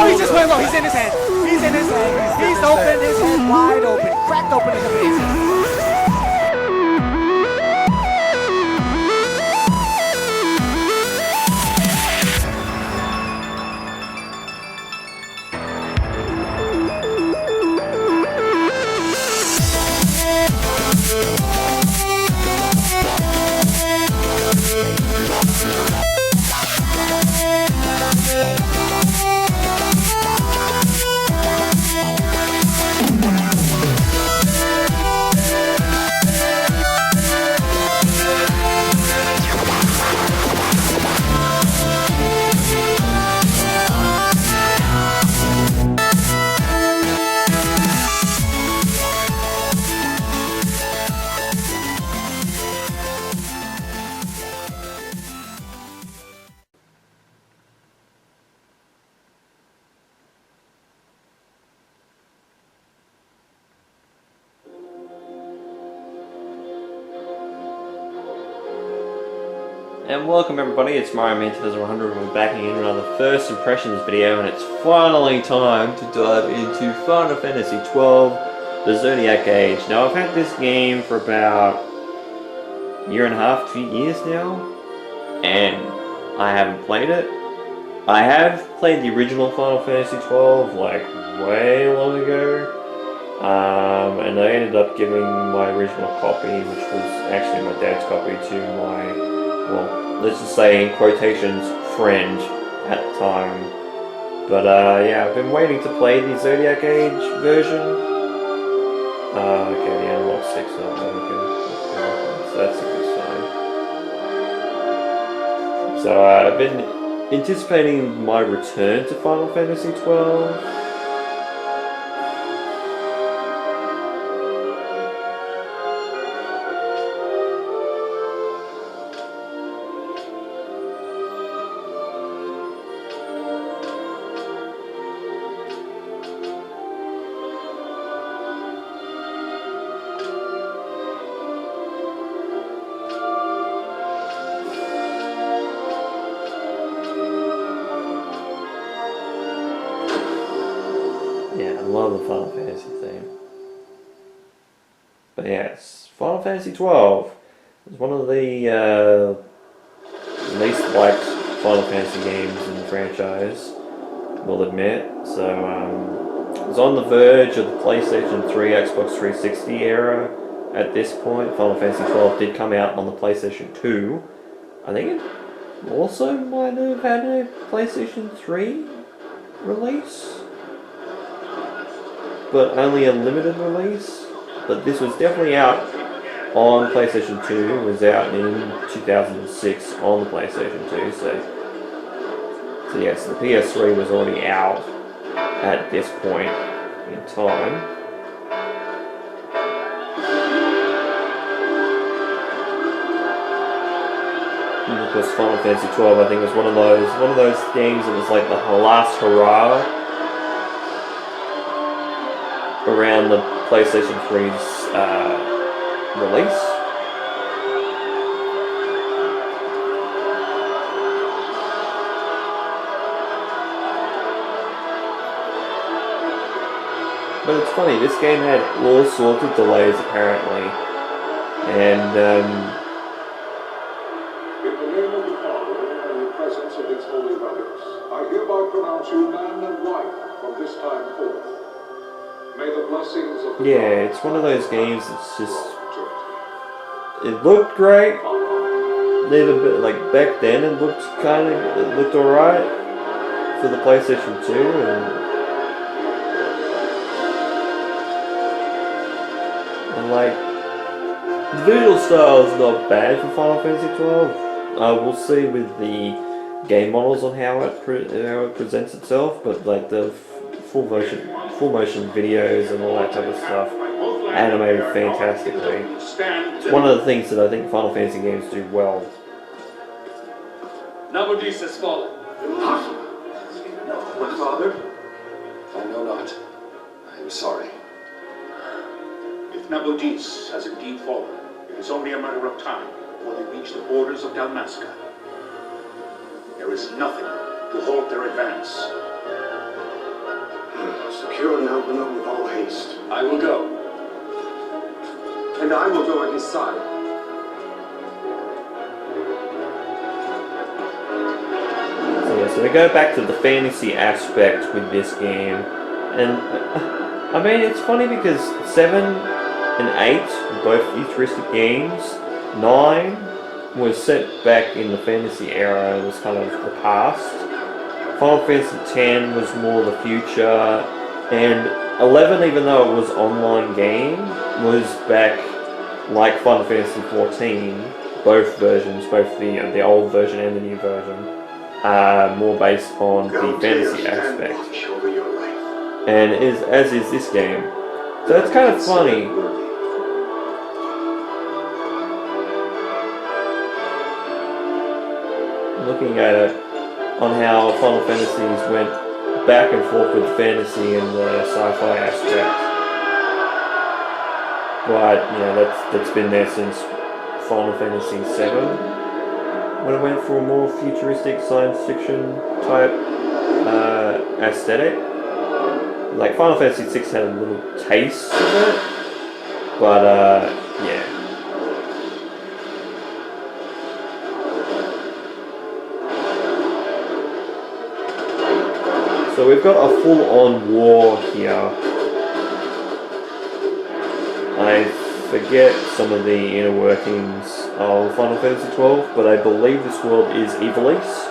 he just went low. He's in his head. He's in his head. He's open his head wide open. Cracked open in the face. And welcome everybody, it's Mario Man 2100 and we're back again with another first impressions video, and it's finally time to dive into Final Fantasy XII The Zodiac Age. Now I've had this game for about a year and a half, 2 years now, and I haven't played it. I have played the original Final Fantasy XII like way long ago, and I ended up giving my original copy, which was actually my dad's copy, to my, well, let's just say in quotations, friend at the time. But yeah, I've been waiting to play the Zodiac Age version. Okay, the analog sticks up. Okay, so that's a good sign. So I've been anticipating my return to Final Fantasy XII. Yeah, I love the Final Fantasy theme. But yes, Final Fantasy XII is one of the least liked Final Fantasy games in the franchise, we'll admit. So it was on the verge of the PlayStation 3, Xbox 360 era at this point. Final Fantasy XII did come out on the PlayStation 2. I think it also might have had a PlayStation 3 release, but only a limited release. But this was definitely out on PlayStation 2. It was out in 2006 on the PlayStation 2. So yes, the PS3 was already out at this point in time. And of course, Final Fantasy XII, I think, was one of those games that was like the last hurrah around the PlayStation 3's release. But it's funny, this game had all sorts of delays apparently, and in the name of the Father, and in the presence of its holy relics, I hereby pronounce you man and wife from this time forth. May the blessings of the yeah, it's one of those games that's just, it looked great, little bit like back then. It looked alright for the PlayStation 2, and like the visual style is not bad for Final Fantasy XII. We'll see with the game models on how it presents itself, but like the full motion videos and all that type of stuff, animated fantastically. It's one of the things that I think Final Fantasy games do well. Nabudis has fallen. My father? I know not. I am sorry. If Nabudis has indeed fallen, it is only a matter of time before they reach the borders of Dalmasca. There is nothing to halt their advance. Secure Nalbina with all haste. I will go. And I will go at his side. So we go back to the fantasy aspect with this game, and I mean it's funny because 7 and 8 were both futuristic games. 9 was set back in the fantasy era, it was kind of the past. Final Fantasy X was more the future, and 11, even though it was an online game, was back like Final Fantasy XIV, both versions, both the old version and the new version. More based on the fantasy aspect, and as is this game. So it's kind of funny. Looking at it, on how Final Fantasies went back and forth with fantasy and the sci-fi aspect. But you know that's been there since Final Fantasy VII. When it went for a more futuristic science fiction type aesthetic. Like Final Fantasy VI had a little taste of it, but yeah. So we've got a full-on war here. I forget some of the inner workings of Final Fantasy XII, but I believe this world is Ivalice,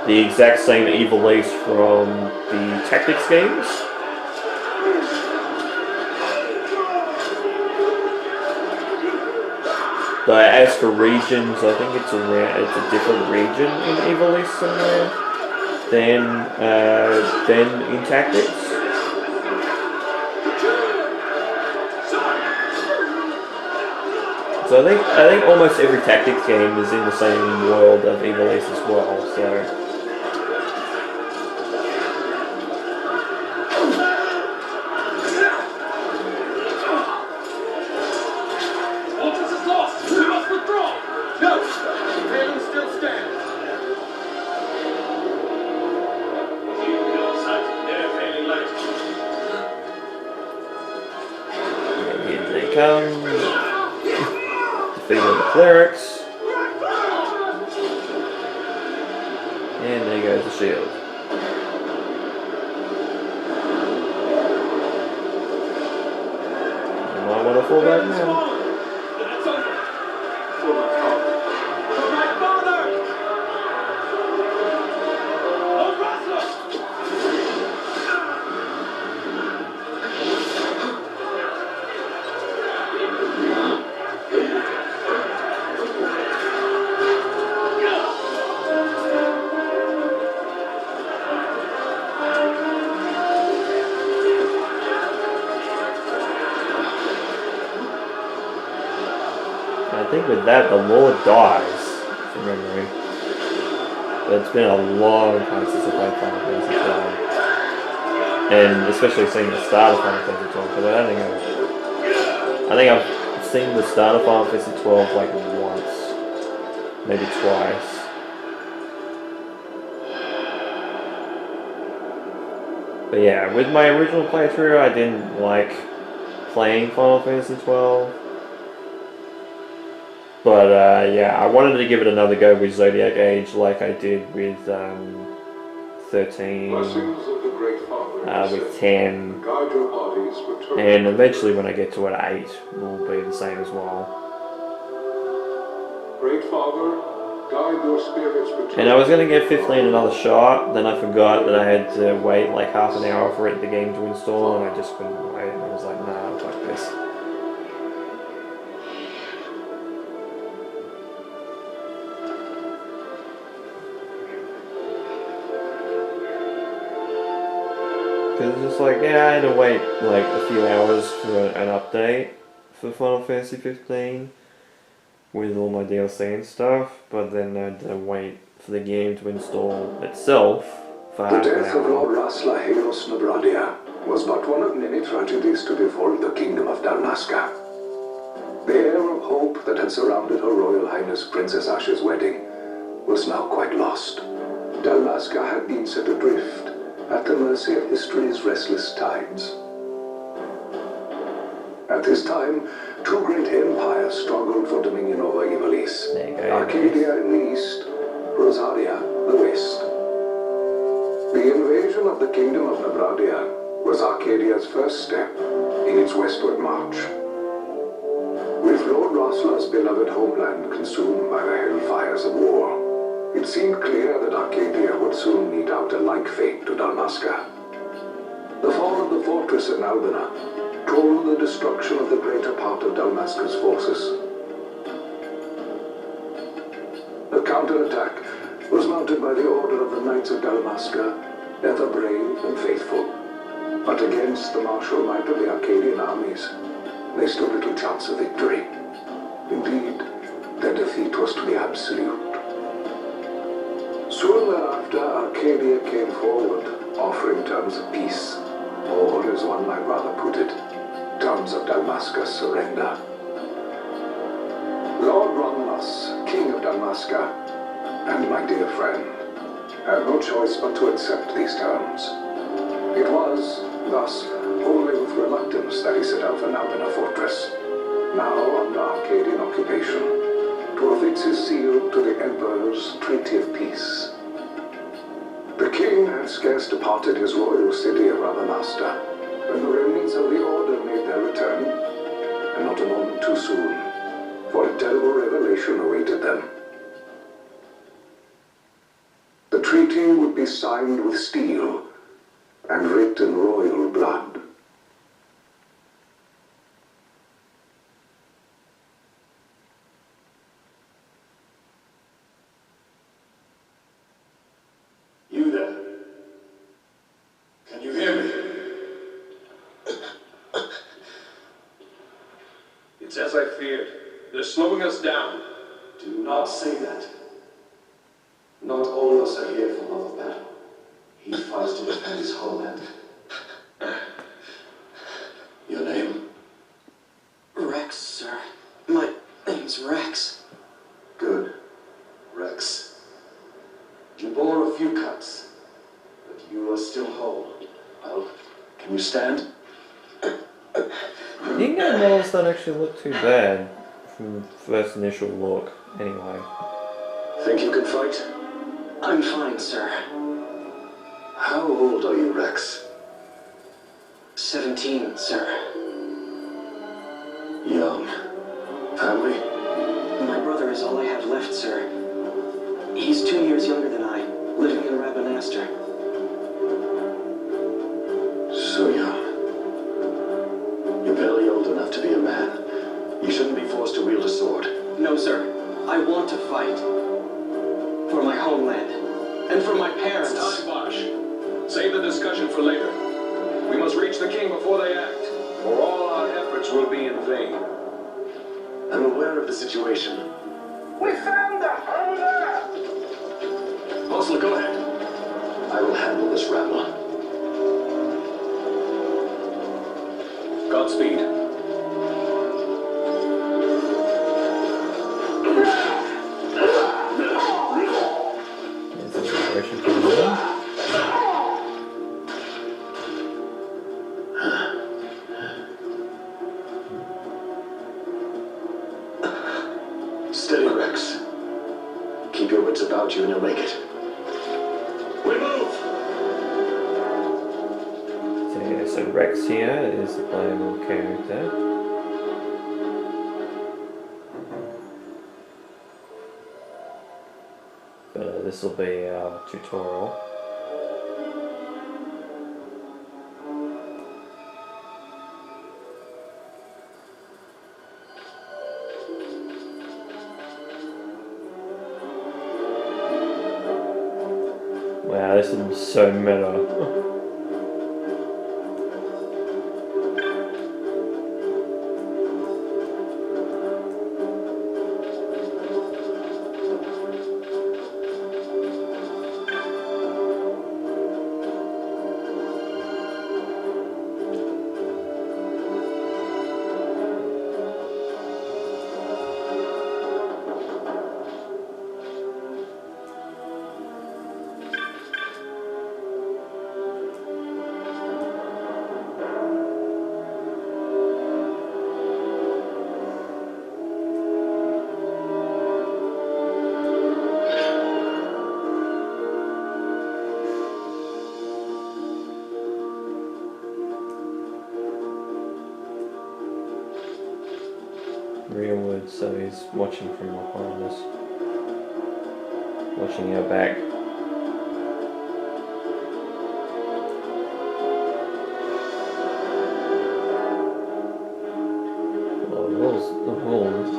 the exact same Ivalice from the Tactics games. But as for regions, I think it's a different region in Ivalice somewhere than in Tactics. So I think almost every Tactics game is in the same world of Ivalice as well, so. Fortress is lost! We must withdraw! No! The payload still stands! Keep the outside. They're failing light. Here they come. Defeating the clerics. And there goes the shield. You might want to fall back now. That's over. For my father. For my father! Oh, Rasmus! I think with that, the Lord dies, from memory. But it's been a long time since I played Final Fantasy XII. And especially seeing the start of Final Fantasy XII, but I think I've seen the start of Final Fantasy XII like once, maybe twice. But yeah, with my original playthrough, I didn't like playing Final Fantasy XII. But yeah, I wanted to give it another go with Zodiac Age like I did with 13, with 10, and eventually when I get to it 8, will be the same as well. Great Father, guide your spirits between. And I was going to give 15 another shot, then I forgot that I had to wait like half an hour for the game to install, and I just couldn't wait, and I was like, nah, fuck this. Because it's just like, yeah, I had to wait like a few hours for an update for Final Fantasy 15 with all my DLC and stuff, but then I had to wait for the game to install itself for half The an death of hour. Lord Rasla Halos Nabradia was but one of many tragedies to befall the kingdom of Dalmasca. The air of hope that had surrounded Her Royal Highness Princess Ashe's wedding was now quite lost. Dalmasca had been set adrift, at the mercy of history's restless tides. At this time, two great empires struggled for dominion over Ivalice. There you go. Arcadia in the east, Rosaria the west. The invasion of the kingdom of Nabradia was Arcadia's first step in its westward march. With Lord Roslar's beloved homeland consumed by the hellfires of war, it seemed clear that Arcadia would soon mete out a like fate to Dalmasca. The fall of the fortress in Albina told the destruction of the greater part of Dalmasca's forces. The counterattack was mounted by the order of the Knights of Dalmasca, ever brave and faithful. But against the martial might of the Arcadian armies, they stood little chance of victory. Indeed, their defeat was to be absolute. Soon thereafter, Arcadia came forward, offering terms of peace, or, as one might rather put it, terms of Dalmasca's surrender. Lord Romulus, King of Dalmasca, and my dear friend, had no choice but to accept these terms. It was, thus, only with reluctance that he set out for Nalbina Fortress, now under Arcadian occupation, to affix his seal to the Emperor's Treaty of Peace. The king had scarce departed his royal city of Rabanasta when the remnants of the Order made their return, and not a moment too soon, for a terrible revelation awaited them. The treaty would be signed with steel and writ in royal blood. You there? Can you hear me? It's as I feared. They're slowing us down. Do not say that. Not all of us are here for love of battle. He fights to defend his homeland. Your name? Rex, sir. My name's Rex. Good. Rex. You bore a few cuts, but you are still whole. Well, can you stand? Dingo models don't actually look too bad from the first initial look, anyway. Think you can fight? I'm fine, sir. How old are you, Rex? 17, sir. Young. Family? My brother is all I have left, sir. He's 2 years younger than I, living in Rabanasta. So young. You're barely old enough to be a man. You shouldn't be forced to wield a sword. No, sir. I want to fight. For my homeland. And for my parents. It's time, Bosch. Save the discussion for later. We must reach the king before they act, or all our efforts will be in vain. I'm aware of the situation. We found the holder! Osler, go ahead. I will handle this rabble. Godspeed. There's a situation for them. Steady, Rex. Keep your wits about you and you'll make it. We move! So yeah, so Rex here is the playable character. But this will be our tutorial. Wow, this is so meta. watching from behind us. Watching our back. Oh, the walls.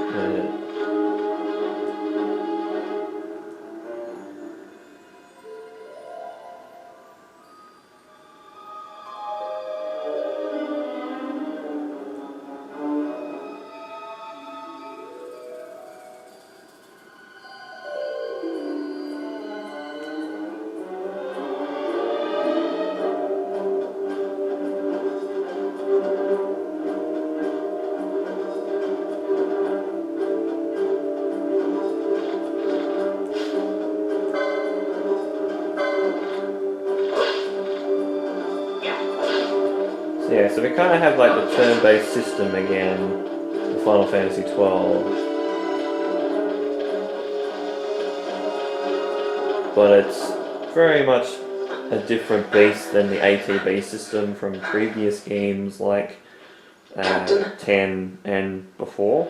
Yeah, so we kind of have like the turn-based system again in Final Fantasy XII. But it's very much a different beast than the ATB system from previous games like 10 and before.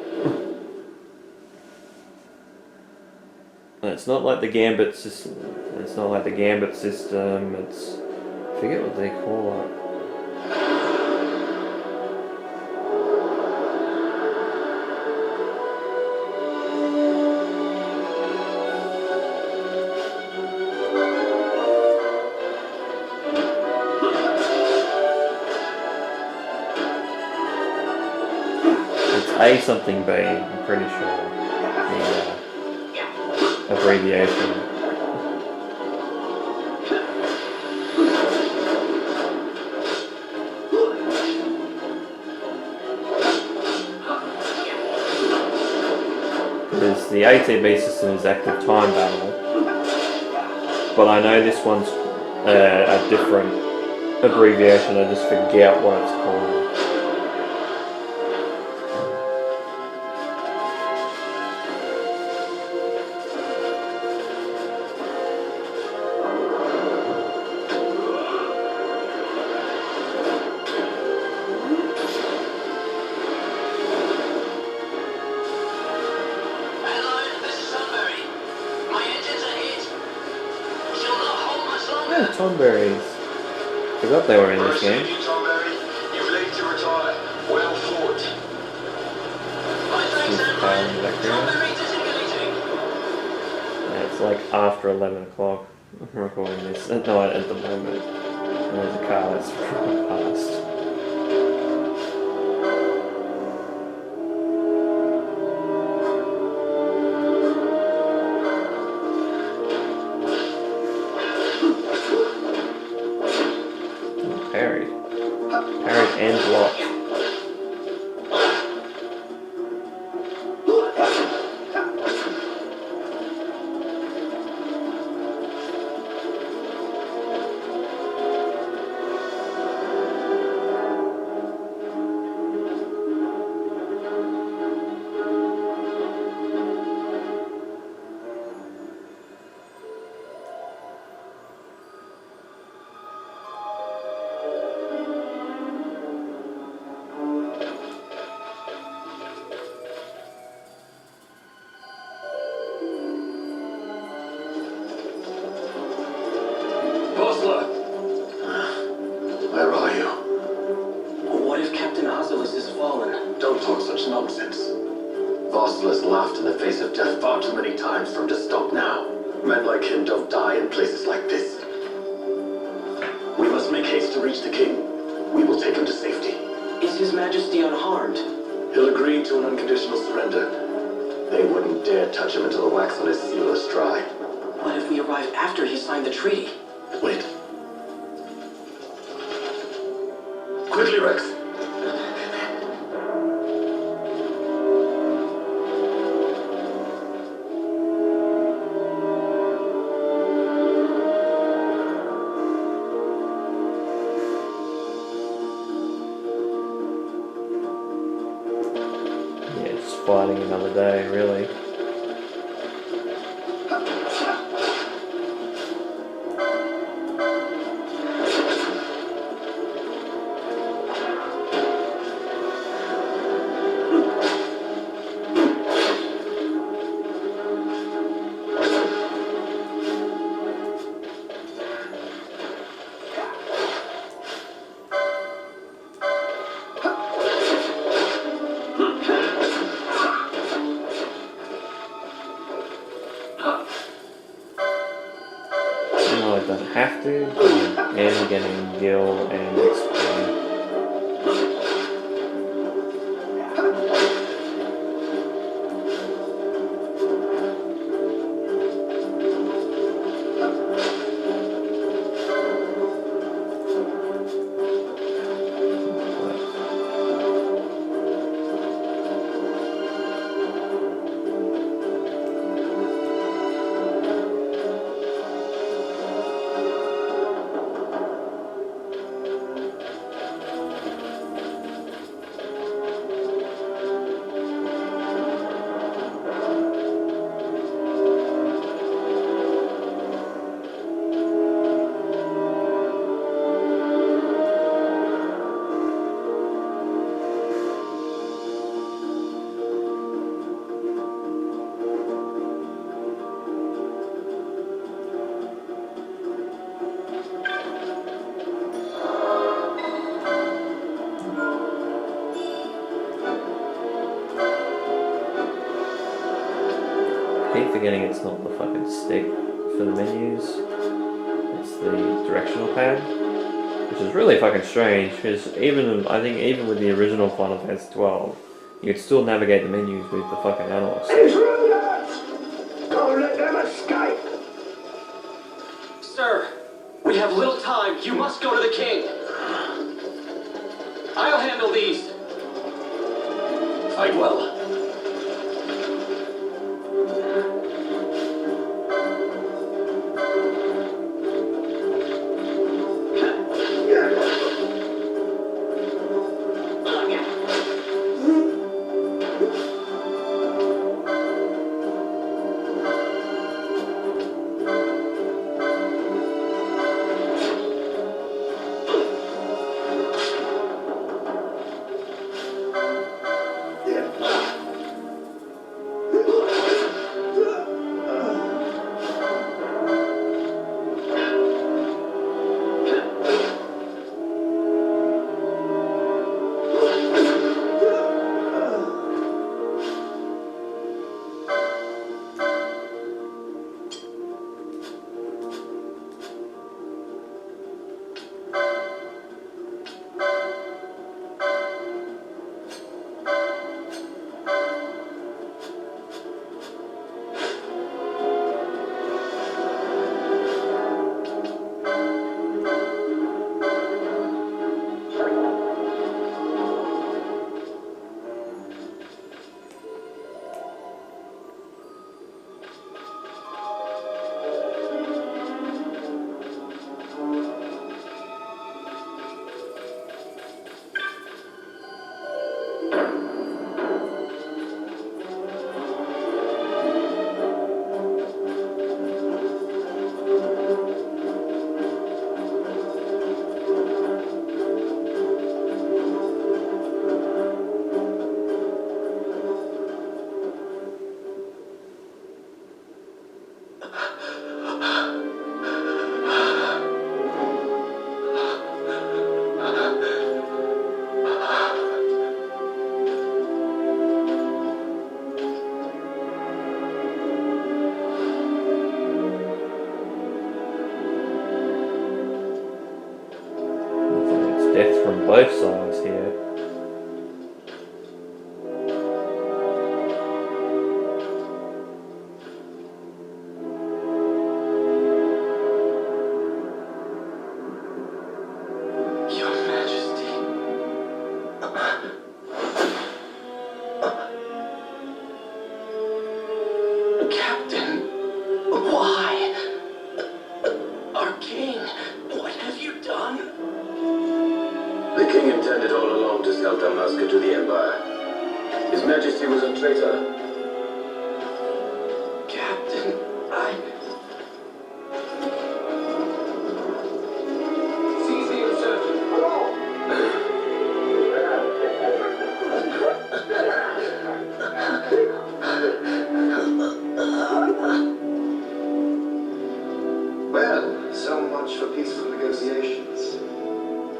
And it's not like the Gambit system. It's not like the Gambit system. It's, I forget what they call it. A something B, I'm pretty sure. The abbreviation. Because the ATB system is active time battle, but I know this one's a different abbreviation, I just forget what it's called. Tonberries. Forgot they were in this game. You've late to retire. Well fought. In the background. Yeah, it's like after 11 o'clock. I'm recording this. No, at the moment. And there's a car that's past. Parried and blocked. Where are you? What if Captain Oculus is fallen? Don't talk such nonsense. Vossel has laughed in the face of death far too many times for him to stop now. Men like him don't die in places like this. We must make haste to reach the king. We will take him to safety. Is His Majesty unharmed? He'll agree to an unconditional surrender. They wouldn't dare touch him until the wax on his seal is dry. What if we arrive after he signed the treaty? Wait. Quickly, Rex. Yeah, just fighting another day, really. No, it doesn't have to. And getting Gil and explain. I keep forgetting it's not the fucking stick for the menus, it's the directional pad, which is really fucking strange, because I think even with the original Final Fantasy XII, you could still navigate the menus with the fucking analog stick. Intruders! Don't let them escape! Sir, we have little time. You must go to the king. I'll handle these. Fight well. Death from both sides here. Your Majesty. Captain, why? Our king, what have you done? The king intended all along to sell Damaska to the Empire. His Majesty was a traitor. Captain, Seize the insurgent. Well, so much for peaceful negotiations.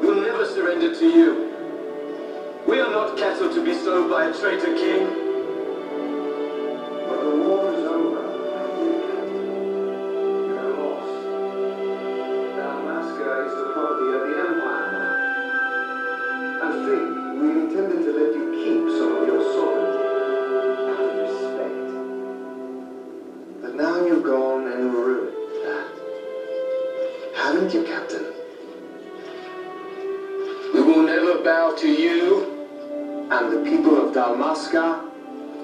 We'll never surrender to you. We are not cattle to be sold by a traitor king. haven't you, Captain? We will never bow to you, and the people of Dalmasca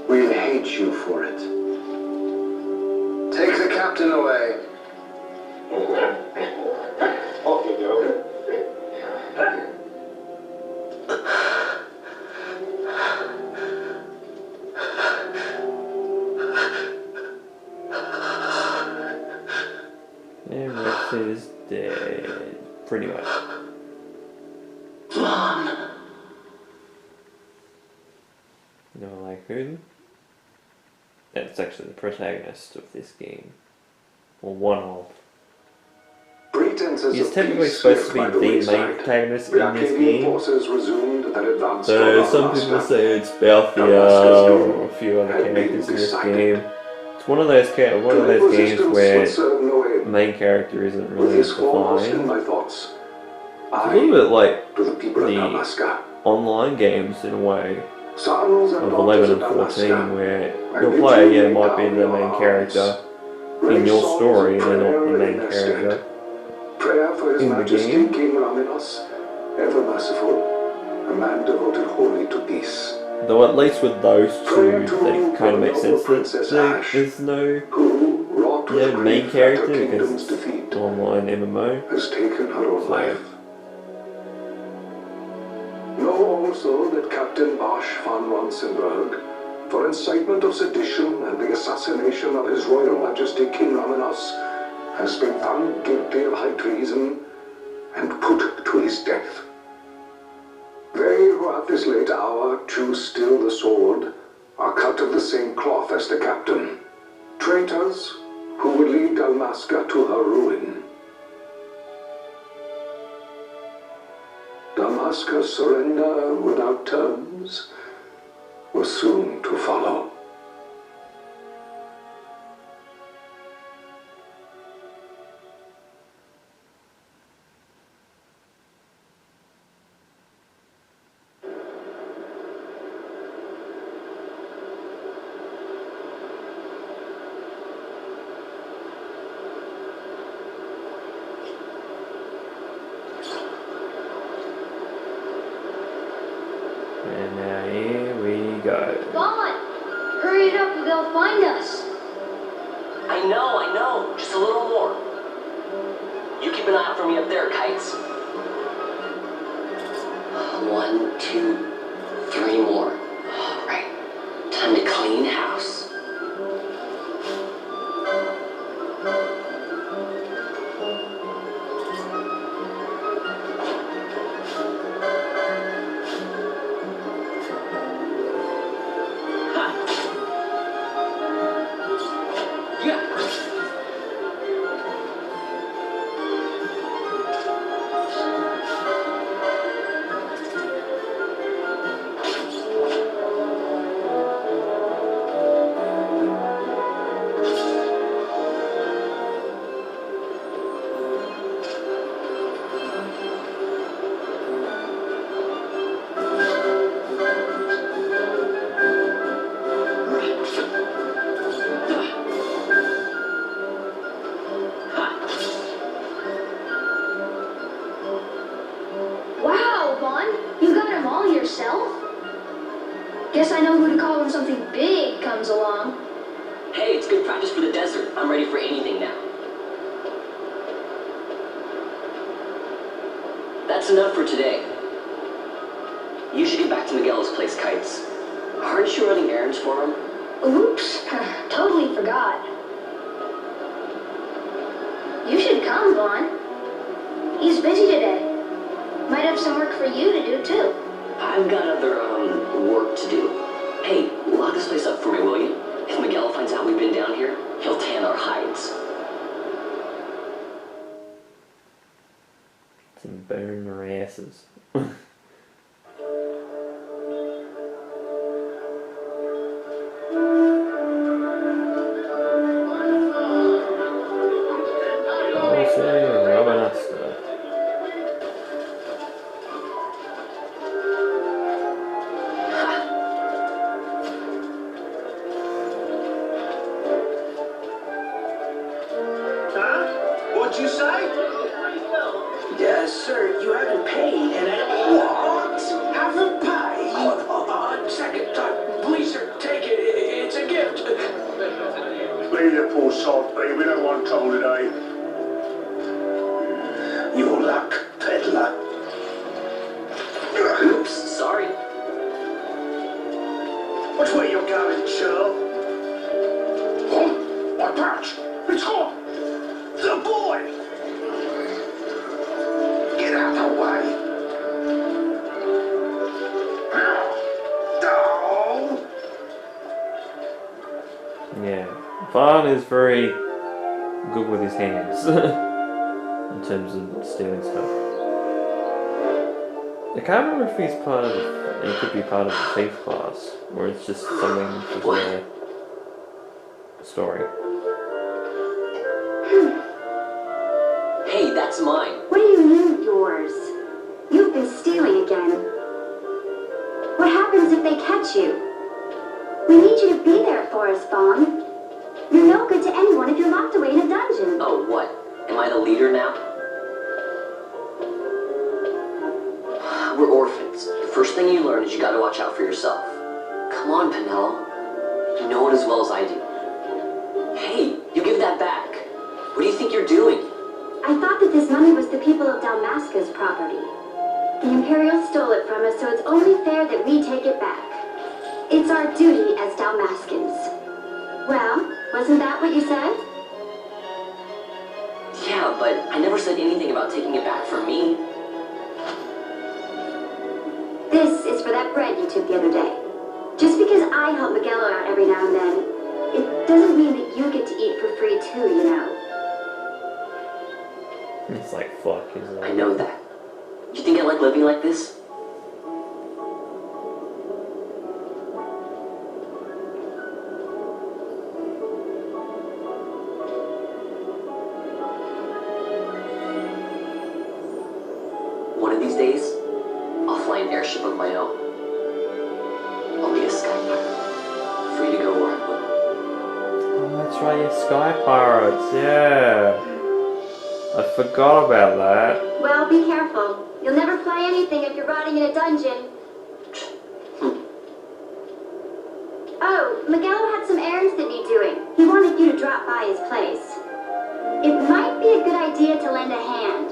will hate you for it. Take the captain away. Off you go. And Rex is dead. Pretty much. Mom! No, like who? That's actually the protagonist of this game. Or one of. Pretenses He's of technically peace supposed to be left the by main wayside. protagonist The in this Arcadian game. forces resumed their advance So toward some people Dalmasca. say it's Balthia Dalmasca's doom or a few other had been characters in this decided. game. It's one of those games Resistance where would serve no the aid. main character isn't With really his foremost in defined. my thoughts, It's a little bit like to the people of the Dalmasca, online games in a way sons and of daughters 11 of and 14 Dalmasca, where I your bid player you lay might be down the your main arms. character in Raise your songs story of and they're not the prayer main in their character. stead. Prayer for His In the Majesty game? King Raminos, ever merciful, a man devoted wholly to peace. Though at least with those Prayer two, to they kind of make the sense that Princess Ash, there's no who, wrought with main grief at character her because kingdom's it's defeat, an online MMO. has taken her own So- life. Know also that Captain Bosch von Ronsenberg, for incitement of sedition and the assassination of His Royal Majesty King Raminos, has been found guilty of high treason and put to his death. They who at this late hour choose still the sword are cut of the same cloth as the captain. Traitors who would lead Dalmasca to her ruin. Dalmasca's surrender without terms was soon to follow. And now here we go. Vaughn! Hurry it up or they'll find us. I know. Just a little more. You keep an eye out for me up there, Kites. 1, 2, 3 more. All right. Time to clean house. Wow, Vaughn! You got them all yourself? Guess I know who to call when something big comes along. Hey, it's good practice for the desert. I'm ready for anything now. That's enough for today. You should get back to Miguel's place, Kites. Aren't you running errands for him? Oops, totally forgot. You should come, Vaughn. He's busy today. Might have some work for you to do, too. I've got other, work to do. Hey, lock this place up for me, will you? If Miguel finds out we've been down here, he'll tan our hides. And burn their asses. Remaster. Huh? What'd you say? Sir, you haven't paid, and I... What? Haven't paid? Second time. Please, sir, take it. It's a gift. Leave the poor salt be. We don't want trouble today. Your luck, peddler. Oops, sorry. Which way you're going, Shirl? Oh, my pouch. It's gone. The boy! Get out of the way. Oh! Yeah, Vaughn is very good with his hands in terms of stealing stuff. I can't remember if he's part of, he could be part of the thief class, or it's just something for the story. Hey, that's mine. What do you mean, yours? You've been stealing again. What happens if they catch you? We need you to be there for us, Vaughn. You're no good to anyone if you're locked away in a dungeon. Oh, what? Am I the leader now? We're orphans. The first thing you learn is you gotta watch out for yourself. Come on, Penello. You know it as well as I do. Hey, you give that back. What do you think you're doing? I thought that this money was the people of Dalmasca's property. The Imperials stole it from us, so it's only fair that we take it back. It's our duty as Dalmascans. Well, wasn't that what you said? Yeah, but I never said anything about taking it back from me. This is for that bread you took the other day. Just because I help Miguel out every now and then, it doesn't mean that you get to eat for free too, you know. It's like, fuck, he's like... I know that. You think I like living like this? One of these days, I'll fly an airship of my own. I'll be a sky pirate, free to go where I will. Oh, that's right, you're Sky Pirates, yeah. I forgot about that. Well, be careful. You'll never fly anything if you're rotting in a dungeon. Oh, Miguel had some errands that need doing. He wanted you to drop by his place. It might be a good idea to lend a hand.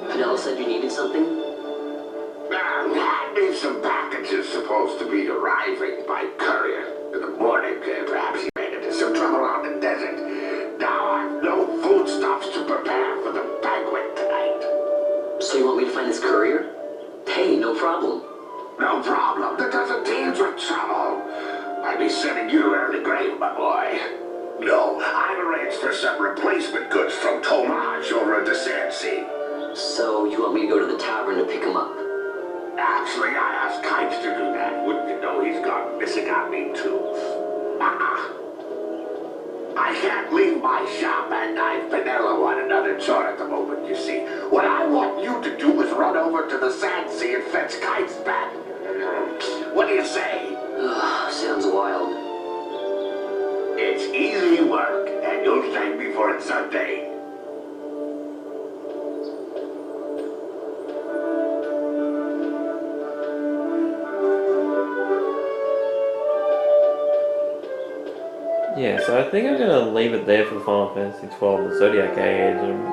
Penello said you needed something? I need some packages supposed to be arriving by courier in the morning. Perhaps you ran into some trouble on the desert. Now I've no foodstuffs to prepare for the banquet tonight. So you want me to find this courier? Hey, no problem. No problem. The desert teems with trouble. I'd be sending you to early grave, my boy. No, I've arranged for some replacement goods from Tomage over at the Sand Sea. So you want me to go to the tavern to pick him up? Actually, I asked Kites to do that. Wouldn't you know he's gone missing on me, too? I can't leave my shop at night. Penello on another chore at the moment, you see. What I want you to do is run over to the Sand Sea and fetch Kites back. What do you say? Sounds wild. It's easy work, and you'll thank me for it someday. Yeah, so I think I'm going to leave it there for Final Fantasy XII, the Zodiac Age. And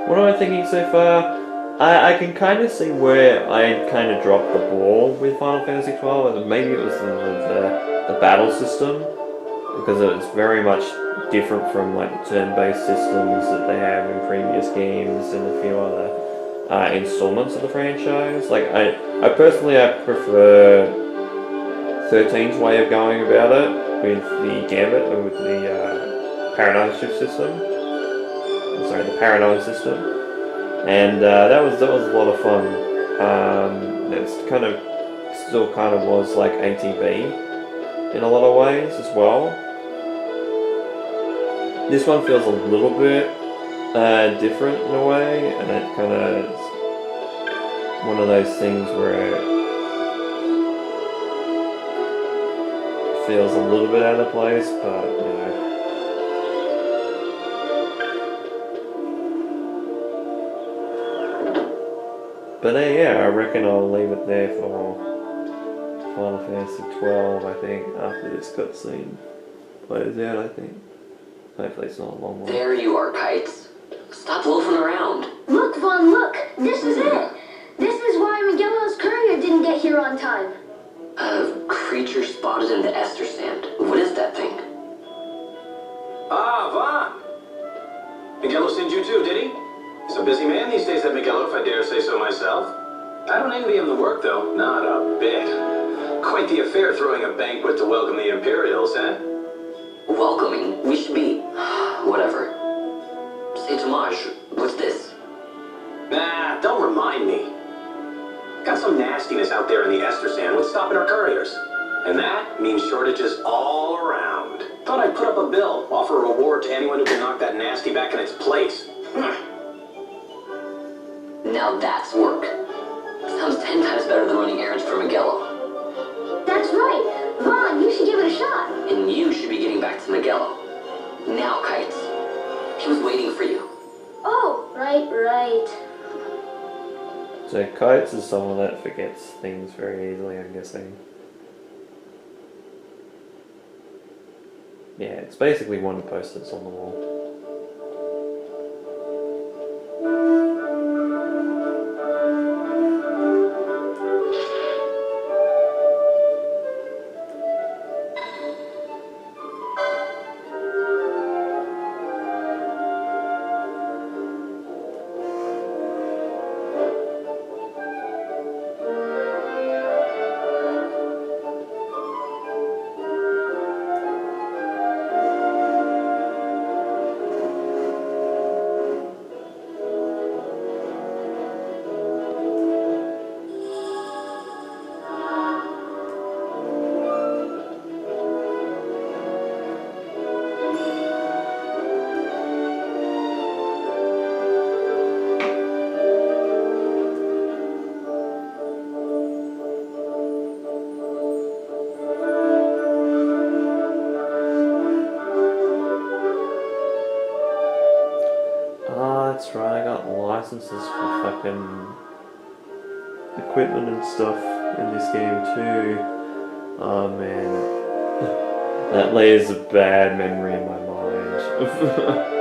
what am I thinking so far? I can kind of see where I kind of dropped the ball with Final Fantasy XII. Maybe it was the battle system, because it was very much different from like the turn-based systems that they have in previous games and a few other installments of the franchise. Like I personally prefer 13's way of going about it with the Gambit and with the paradigm shift system. Sorry, the paradigm system, and that was a lot of fun. It's kind of still kind of was like ATB in a lot of ways as well. This one feels a little bit different in a way, and it kind of is one of those things where it feels a little bit out of place, but you know. But yeah, I reckon I'll leave it there for Final Fantasy XII, I think, after this cutscene plays out, I think. Hopefully it's not a long one. There you are, Kites. Stop loafing around. Look, Vaughn, look! This is it! This is why Miguelo's courier didn't get here on time. A creature spotted in the Ester sand. What is that thing? Ah, Vaughn! Miguelo sent you too, did he? He's a busy man these days, that Miguelo, if I dare say so myself. I don't envy him the work, though. Not a bit. Quite the affair throwing a banquet to welcome the Imperials, eh? Welcoming. We should be... whatever. Say, Tomasz, what's this? Nah, don't remind me. Got some nastiness out there in the Ester sand. What's stopping our couriers? And that means shortages all around. Thought I'd put up a bill, offer a reward to anyone who can knock that nasty back in its place. Now that's work. Sounds 10 times better than running errands for Miguelo. That's right. Vaughn, you should give it a shot. And you should be getting back to Miguelo. Now, Kites. He was waiting for you. Oh, right. So Kites is someone that forgets things very easily, I'm guessing. Yeah, it's basically one of the post-its on the wall. That's right, I got licenses for fucking equipment and stuff in this game too. Oh man, that leaves a bad memory in my mind.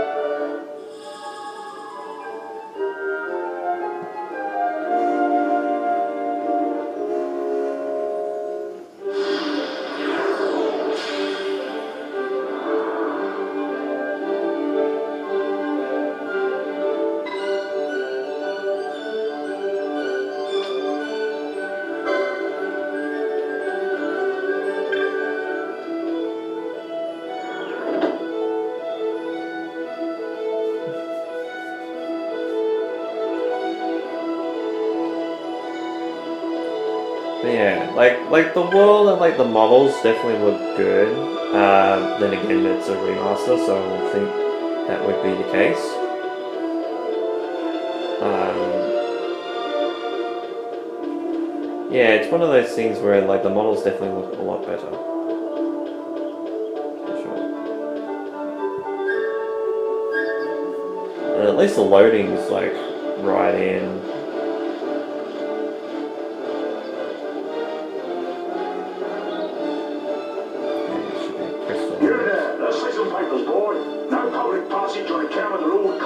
Yeah, like the world and like the models definitely look good. Then again, it's a remaster, so I would think that would be the case. Yeah, it's one of those things where like the models definitely look a lot better. For sure. And at least the loading's like right in.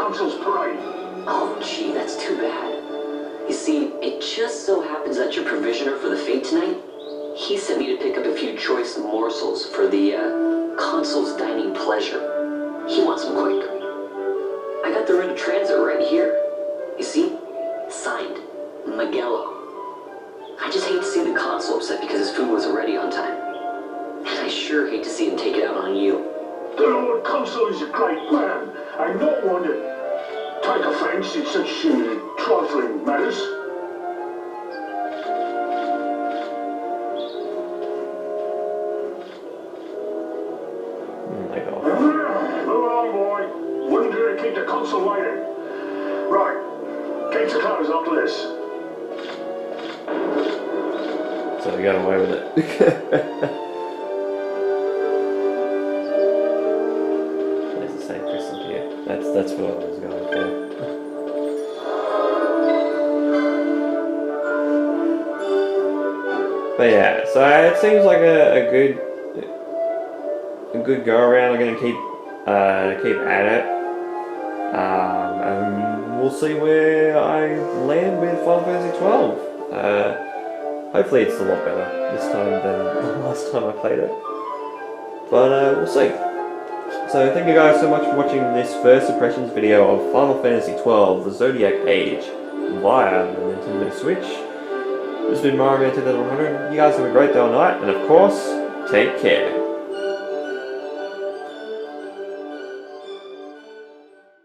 console's parade. Oh, gee, that's too bad. You see, it just so happens that your provisioner for the fete tonight, he sent me to pick up a few choice morsels for the console's dining pleasure. He wants them quick. I got the writ of transit right here. You see? Signed, Magello. I just hate to see the console upset because his food wasn't ready on time. And I sure hate to see him take it out on you. The Lord Consul is a great man, and not one to take offence in such trifling matters. Move along, boy. Wouldn't do to keep the Consul waiting. Right, gates are closed after this. So we got away with it. There's the same crystal here. That's what I was going for. But yeah, so it seems like a good go around. I'm gonna keep at it, and we'll see where I land with Final Fantasy XII. Hopefully it's a lot better this time than the last time I played it. But we'll see. So thank you guys so much for watching this first impressions video of Final Fantasy XII The Zodiac Age via the Nintendo Switch. This has been Mario 2100. You guys have a great day or night, and of course, take care.